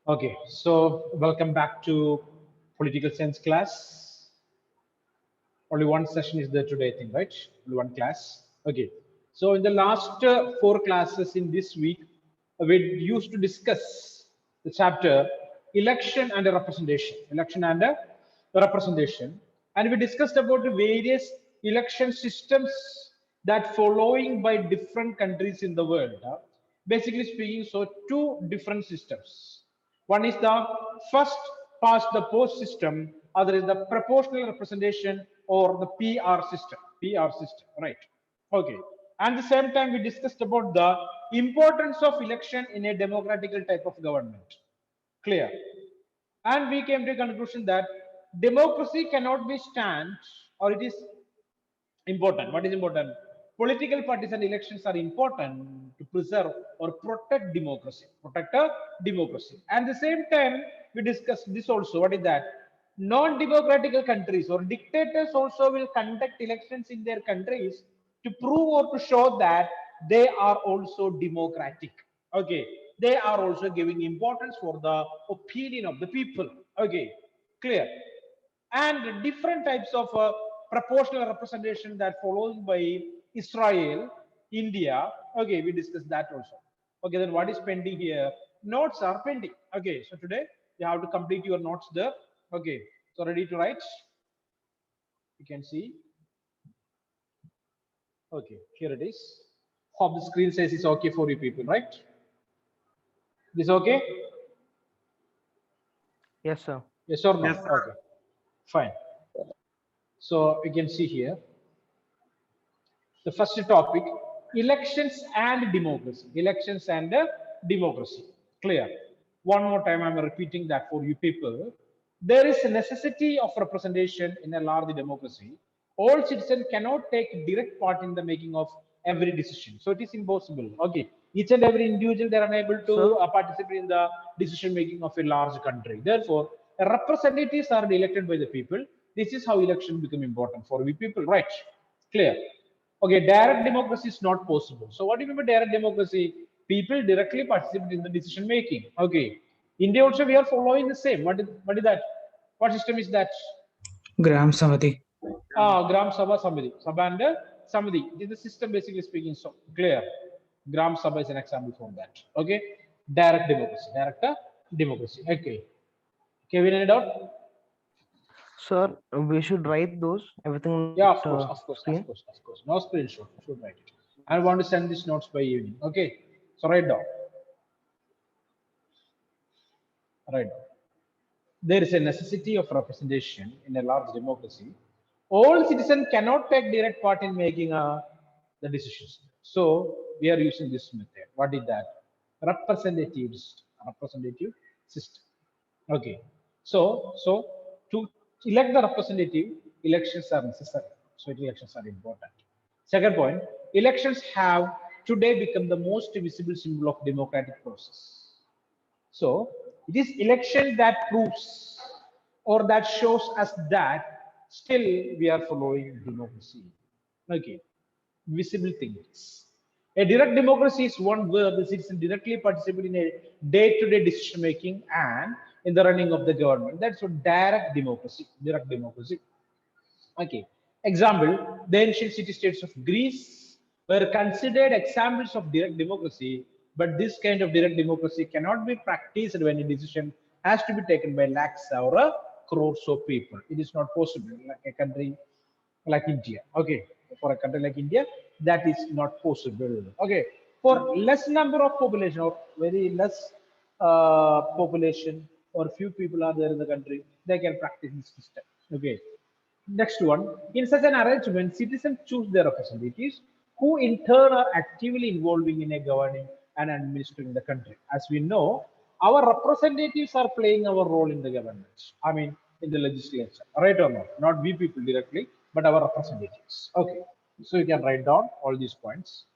Okay, so welcome back to political science class. Only one session is there today, I think, right? Only one class. Okay. So in the last four classes in this week, we used to discuss the chapter election and representation. Election and representation. And we discussed about the various election systems that following by different countries in the world. Basically speaking, so two different systems. One is the first past the post system, other is the proportional representation or the PR system. PR system, right? Okay. And at the same time, we discussed about the importance of election in a democratical type of government. Clear. And we came to a conclusion that democracy cannot be stand or it is important. What is important? Political parties and elections are important to preserve or protect democracy. Protect a democracy. And at the same time, we discussed this also. What is that? Non-democratic countries or dictators also will conduct elections in their countries to prove or to show that they are also democratic. Okay. They are also giving importance for the opinion of the people. Okay. Clear, and different types of proportional representation that followed by Israel, India. Okay, we discussed that also. Okay, then what is pending here? Notes are pending. Okay, so today you have to complete your notes there. Okay, so ready to write? You can see. Okay, here it is. Hope the screen says it's okay for you people, right? This okay? Yes, sir. Yes or no? Yes, sir. Okay, fine. So you can see here. The first topic, elections and democracy. Elections and democracy. Clear. One more time, I'm repeating that for you people. There is a necessity of representation in a large democracy. All citizens cannot take direct part in the making of every decision. So it is impossible. Okay. Each and every individual, they are unable to Sir? participate in the decision making of a large country. Therefore, representatives are elected by the people. This is how election become important for we people, right? Clear. Okay, direct democracy is not possible. So what do you mean by direct democracy? People directly participate in the decision making. Okay. India also we are following the same. What is that? What system is that? Gram Samati. Gram Sabha Samiti. Sabha and Samiti. It is the system basically speaking. So clear. Gram Sabha is an example from that. Okay. Direct democracy. Direct democracy. Okay. Kevin, any doubt? Sir, we should write those everything on Yeah, that of course, of course, of screen. course, of course. No screenshot. Should write it. I want to send these notes by evening. Okay. So write down. Write down. There is a necessity of representation in a large democracy. All citizens cannot take direct part in making the decisions. So we are using this method. What is that? Representative system. Okay. So to elect the representative, elections are necessary. So elections are important. Second point, elections have today become the most visible symbol of democratic process. So it is election that proves or that shows us that still we are following democracy. Okay, visible things. A direct democracy is one where the citizen directly participate in a day-to-day decision making and in the running of the government. That's a direct democracy. Direct democracy. Okay. Example, the ancient city-states of Greece were considered examples of direct democracy, but this kind of direct democracy cannot be practiced when a decision has to be taken by lakhs or crores of people. It is not possible like a country like India. Okay, for a country like India, that is not possible. Okay, for less number of population or very less population or few people are there in the country, they can practice this system. Okay. Next one, in such an arrangement, citizens choose their representatives who in turn are actively involving in a governing and administering the country. As we know, our representatives are playing our role in the government. I mean, in the legislature, right or not? Not we people directly, but our representatives. Okay, so you can write down all these points.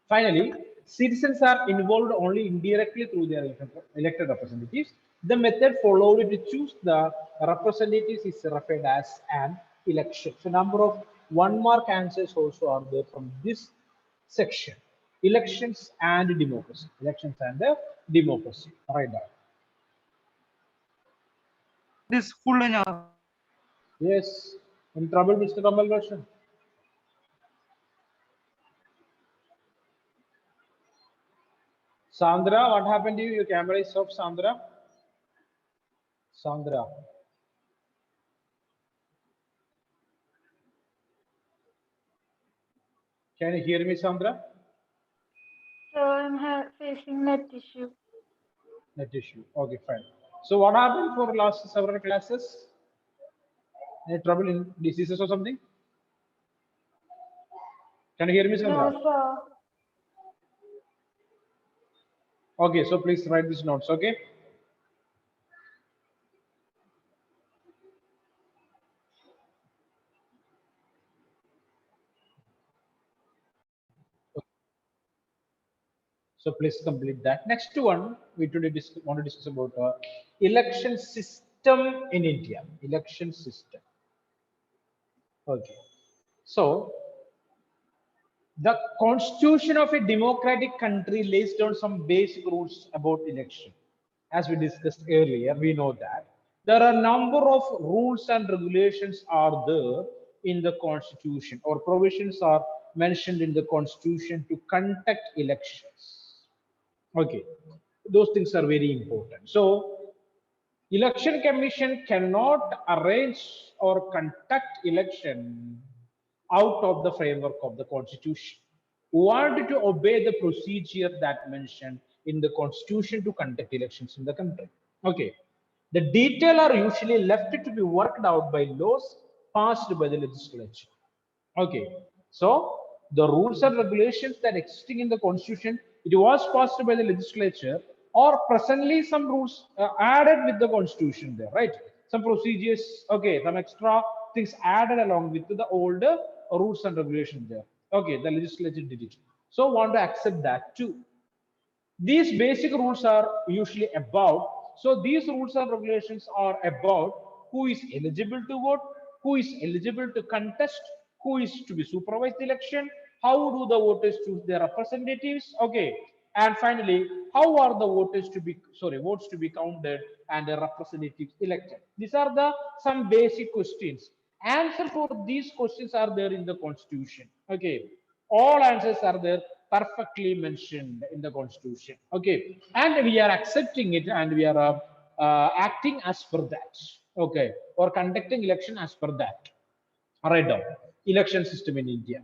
Finally, citizens are involved only indirectly through their elected representatives. The method followed to choose the representatives is referred as an election. So, number of one mark answers also are there from this section. Elections and democracy. Elections and democracy. Right now. This full in Yes. In trouble, Mr. Kamal Roshan. Sandra, what happened to you? Your camera is off, Sandra. Sandra. Can you hear me, Sandra? So I'm facing net issue. Net issue. Okay, fine. So what happened for last several classes? Any trouble in diseases or something? Can you hear me, Sandra? No, sir. Okay, so please write these notes, okay? So please complete that. Next one, we today want to discuss about election system in India. Election system. Okay. So the constitution of a democratic country lays down some basic rules about election. As we discussed earlier, we know that there are a number of rules and regulations are there in the constitution, or provisions are mentioned in the constitution to conduct elections. Okay, those things are very important. So election commission cannot arrange or conduct election out of the framework of the constitution. Want to obey the procedure that mentioned in the constitution to conduct elections in the country. Okay, the detail are usually left to be worked out by laws passed by the legislature. Okay, so the rules and regulations that existing in the constitution, it was passed by the legislature, or presently some rules added with the constitution there, right? Some procedures, okay, some extra things added along with the older rules and regulations there. Okay, the legislature did it. So want to accept that too. These basic rules are usually about, so these rules and regulations are about who is eligible to vote, who is eligible to contest, who is to be supervised the election, how do the voters choose their representatives, okay, and finally, how are the voters to be, sorry, votes to be counted and the representatives elected. These are the some basic questions. Answer for these questions are there in the constitution, okay. All answers are there perfectly mentioned in the constitution, okay, and we are accepting it, and we are acting as per that, okay, or conducting election as per that. Right now, election system in India.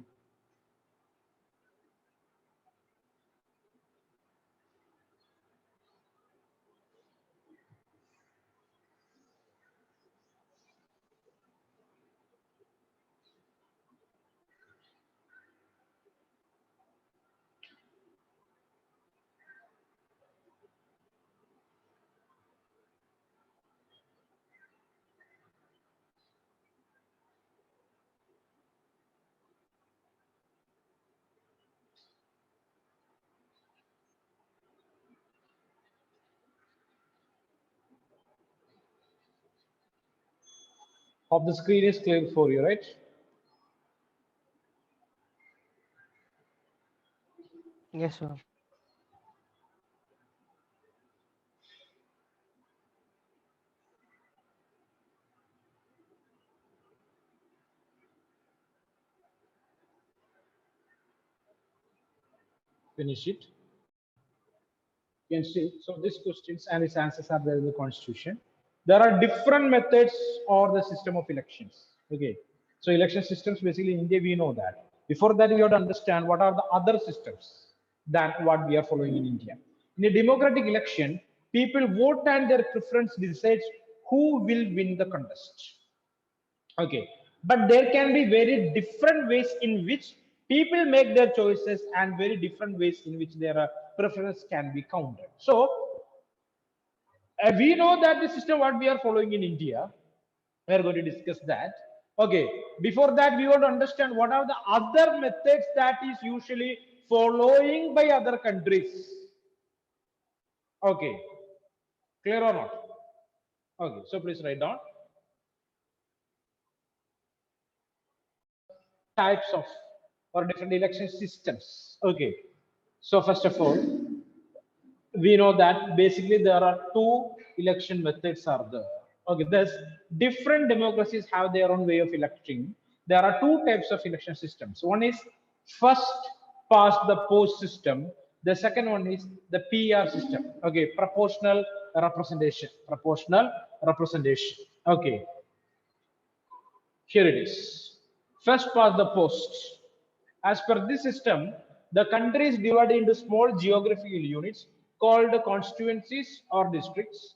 Hope the screen is clear for you, right? Yes, sir. Finish it. You can see, so these questions and its answers are there in the constitution. There are different methods or the system of elections, okay. So election systems basically in India, we know that. Before that, we have to understand what are the other systems than what we are following in India. In a democratic election, people vote and their preference decides who will win the contest, okay, but there can be very different ways in which people make their choices, and very different ways in which their preference can be counted. So we know that the system what we are following in India, we are going to discuss that, okay. Before that, we want to understand what are the other methods that is usually following by other countries, okay. Clear or not? Okay, so please write down types of or different election systems, okay. So first of all, we know that basically there are two election methods are there. Okay, there's different democracies have their own way of electing. There are two types of election systems. One is first past the post system. The second one is the PR system. Okay, proportional representation. Proportional representation. Okay, here it is. First past the post. As per this system, the country is divided into small geographical units called constituencies or districts.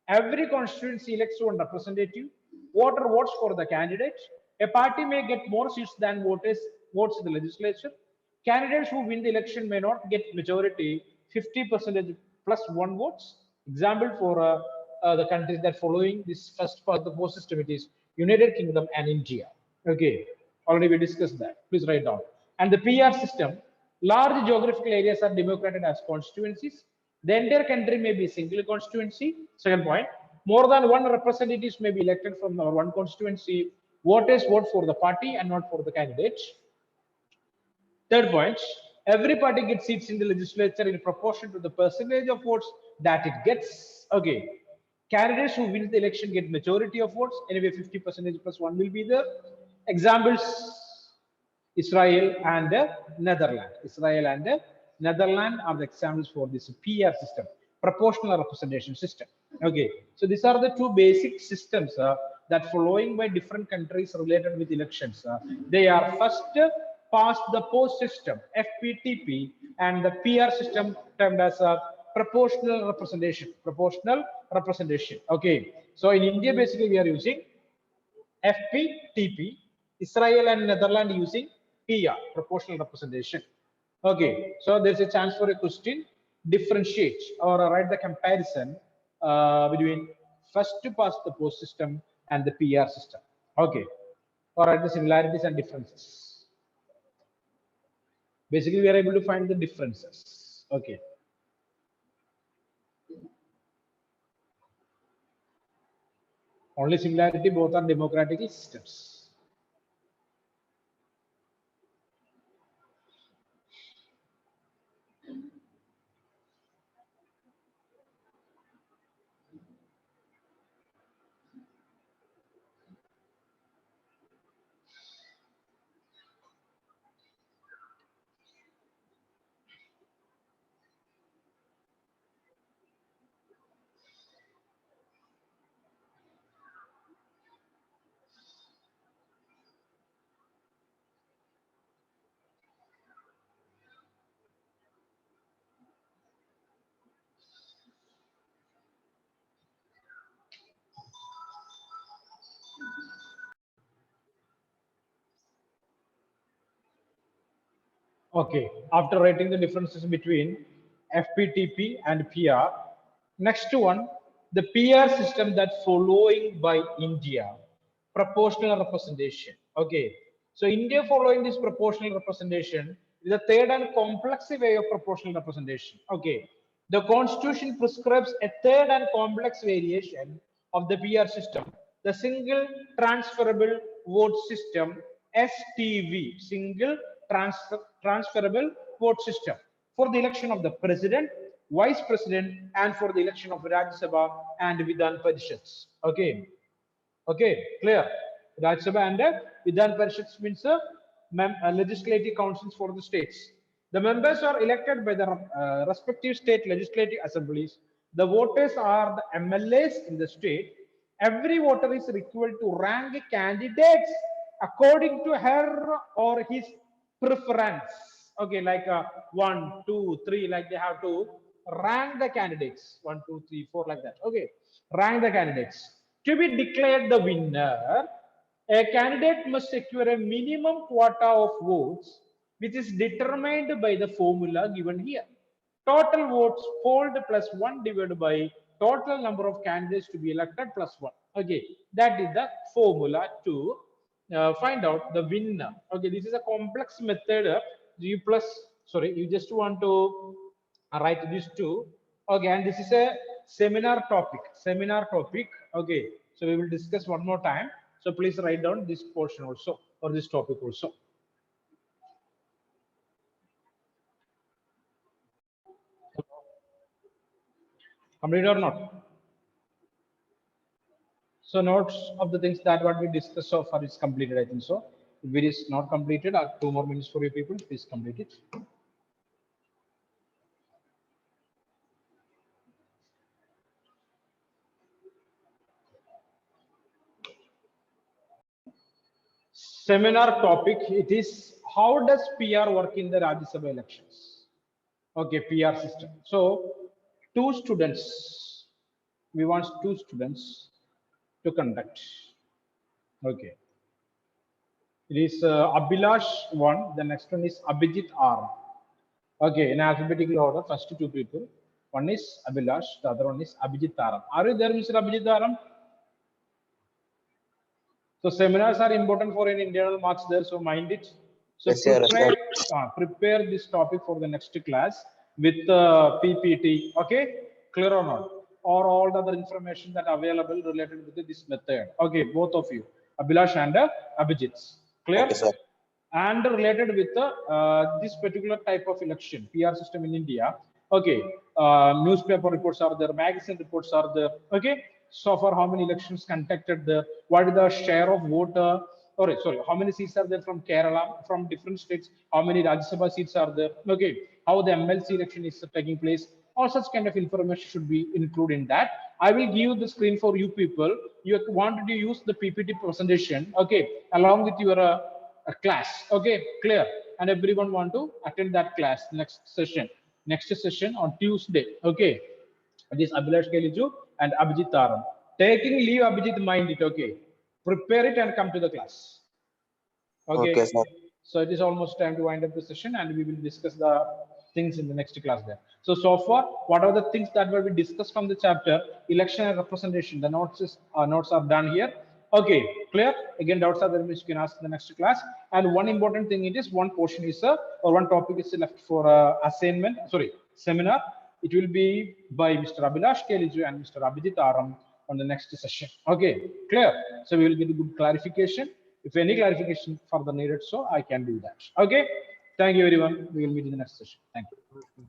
Every constituency elects one representative. Voter votes for the candidate. A party may get more seats than voters votes in the legislature. Candidates who win the election may not get majority 50% plus one votes. Example for the countries that following this first part of the post system, it is United Kingdom and India. Okay, already we discussed that. Please write down. And the PR system, large geographical areas are democrated as constituencies. The entire country may be a single constituency. Second point, more than one representatives may be elected from one constituency. Voters vote for the party and not for the candidate. Third point, every party gets seats in the legislature in proportion to the percentage of votes that it gets. Okay. Candidates who win the election get majority of votes. Anyway, 50% plus one will be there. Examples, Israel and Netherlands. Israel and Netherlands are the examples for this PR system, proportional representation system. Okay, so these are the two basic systems that following by different countries related with elections. They are first past the post system, FPTP, and the PR system termed as proportional representation. Proportional representation. Okay, so in India, basically we are using FPTP. Israel and Netherlands using PR, proportional representation. Okay, so there's a chance for a question. Differentiate or write the comparison between first past the post system and the PR system. Okay, or write the similarities and differences. Basically, we are able to find the differences. Okay. Only similarity, both are democratic systems. Okay, after writing the differences between FPTP and PR, next one, the PR system that following by India, proportional representation. Okay, so India following this proportional representation is a third and complex way of proportional representation. Okay, the constitution prescribes a third and complex variation of the PR system, the single transferable vote system, STV, single transferable vote system, for the election of the president, vice president, and for the election of Rajya Sabha and Vidhan Parishads. Okay, okay, clear. Rajya Sabha and Vidhan Parishads means legislative councils for the states. The members are elected by the respective state legislative assemblies. The voters are the MLAs in the state. Every voter is required to rank candidates according to her or his preference. Okay, like 1, 2, 3, like they have to rank the candidates. 1, 2, 3, 4, like that. Okay, rank the candidates. To be declared the winner, a candidate must secure a minimum quota of votes, which is determined by the formula given here. Total votes polled plus 1 divided by total number of candidates to be elected plus 1. Okay, that is the formula to find out the winner. Okay, this is a complex method. You just want to write these two. Okay, and this is a seminar topic. Okay, so we will discuss one more time. So please write down this portion also, or this topic also. Completed or not? So notes of the things that what we discussed so far is completed, I think so. If it is not completed, 2 more minutes for you people, please complete it. Seminar topic, it is how does PR work in the Rajya Sabha elections? Okay, PR system. So we want two students to conduct. Okay. It is Abhilash 1, the next one is Abhijit R. Okay, in alphabetical order, first two people. One is Abhilash, the other one is Abhijit Taram. Are you there, Mr. Abhijit Taram? So seminars are important for an internal marks there, so mind it. So Yes, sir. prepare this topic for the next class with PPT, okay? Clear or not? Or all the other information that are available related with this method. Okay, both of you, Abhilash and Abhijit. Clear? Okay, sir. And related with this particular type of election, PR system in India. Okay, newspaper reports are there, magazine reports are there. Okay, so far how many elections conducted there? What is the share of voter? Sorry, how many seats are there from Kerala, from different states? How many Rajya Sabha seats are there? Okay, how the MLC election is taking place? All such kind of information should be included in that. I will give the screen for you people. You wanted to use the PPT presentation, okay, along with your a class. Okay, clear? And everyone want to attend that class next session on Tuesday. Okay, this Abhilash Keliju and Abhijit Taram. Taking leave, Abhijit, mind it. Okay, prepare it and come to the class. Okay, Okay, sir. so it is almost time to wind up the session, and we will discuss the things in the next class there. So far, what are the things that will be discussed from the chapter election and representation? The notes are done here. Okay, clear? Again, doubts are there, which you can ask in the next class. And one important thing it is, one portion is or one topic is left for assignment. Sorry, seminar. It will be by Mr. Abhilash Keliju and Mr. Abhijit Aram on the next session. Okay, clear? So we will get a good clarification. If any clarification further needed, so I can do that. Okay. Thank you, everyone. We will meet in the next session. Thank you.